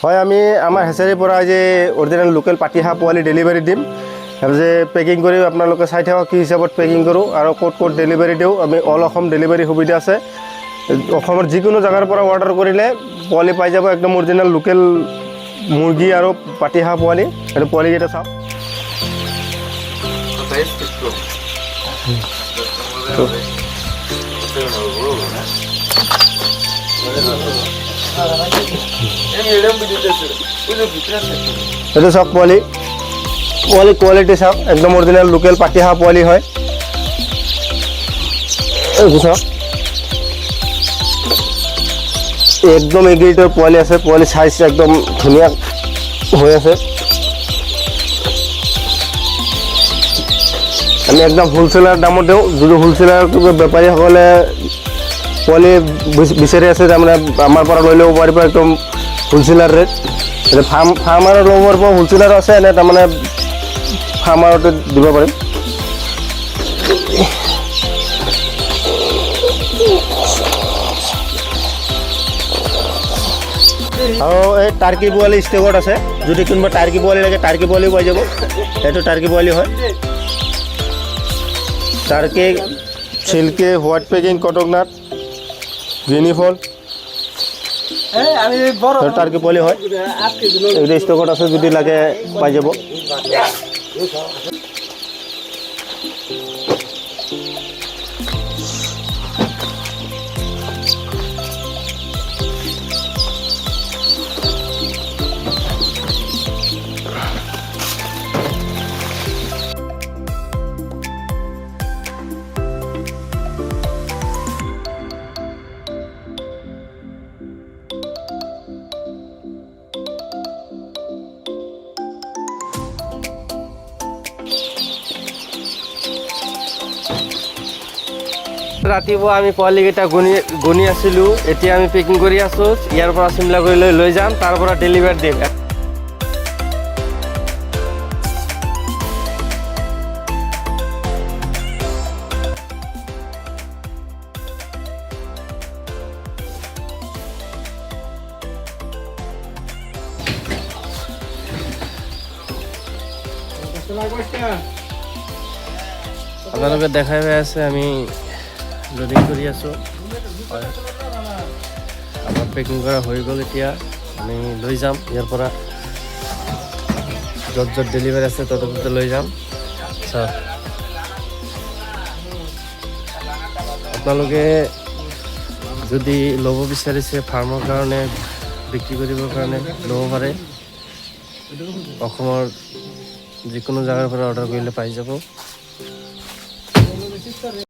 হয়, আমি আমাৰ হেচাৰীৰ পৰা যে অৰিজিনেল লোকেল পাতিহাঁহ পোৱালি ডেলিভাৰী দিম আৰু যে পেকিং কৰি আপোনালোকে চাই থাকক কি হিচাপত পেকিং কৰোঁ আৰু ক'ত ক'ত ডেলিভাৰী দিওঁ। আমি অল অসম ডেলিভাৰী সুবিধা আছে। অসমৰ যিকোনো জেগাৰ পৰা অৰ্ডাৰ কৰিলে পোৱালি পাই যাব, একদম অৰিজিনেল লোকেল মুৰ্গী আৰু পাতিহাঁহ পোৱালি। সেইটো পোৱালিকেইটা চাওক। এইটো চাওক পোৱালি কোৱালিটি চাওক, একদম অৰিজিনেল লোকেল পাতিহাঁহ পোৱালি হয়। এইটো চাওক, একদম এগ্ৰিডৰ পোৱালি আছে। পোৱালি চাইজ একদম ধুনীয়া হৈ আছে। আমি একদম হোলচেলাৰ দামত দিওঁ। যদি হোলচেলাৰ বেপাৰীসকলে পোৱালি বিচাৰি আছে, তাৰমানে আমাৰ পৰা লৈ ল'ব পাৰিব একদম হোলচেলাৰ ৰেট। এতিয়া ফাৰ্মাৰো ল'ব পাৰিব, হোলচেলাৰো আছে, এনে তাৰমানে ফাৰ্মাৰতে দিব পাৰিম। আৰু এই টাৰ্কি পোৱালি ষ্টেকত আছে। যদি কোনোবা টাৰ্কি পোৱালি লাগে, টাৰ্কি পোৱালিও পাই যাব। এইটো টাৰ্কি পোৱালি হয়। Turkey, silkie, white Peking, Kadaknath, গ্ৰিনিফল, টাৰ্কি পোৱালি হয়। এইটো ষ্টকত আছে, যদি লাগে পাই যাব। ৰাতিপুৱা আমি পোৱালিকেইটা গুনি আছিলোঁ। এতিয়া আমি পেকিং কৰি আছোঁ। ইয়াৰ পৰা চিমলা কৰি লৈ যাম, তাৰ পৰা ডেলিভাৰী দিম। আপোনালোকে দেখাই পাই আছে, আমি লোডিং কৰি আছোঁ। আমাৰ পেকিং কৰা হৈ গ'ল। এতিয়া আমি লৈ যাম ইয়াৰ পৰা, য'ত য'ত ডেলিভাৰী আছে ত'তে লৈ যাম। আপোনালোকে যদি ল'ব বিচাৰিছে ফাৰ্মৰ কাৰণে, বিক্ৰী কৰিবৰ কাৰণে ল'ব পাৰে। অসমৰ যিকোনো জেগাৰ পৰা অৰ্ডাৰ কৰিলে পাই যাব।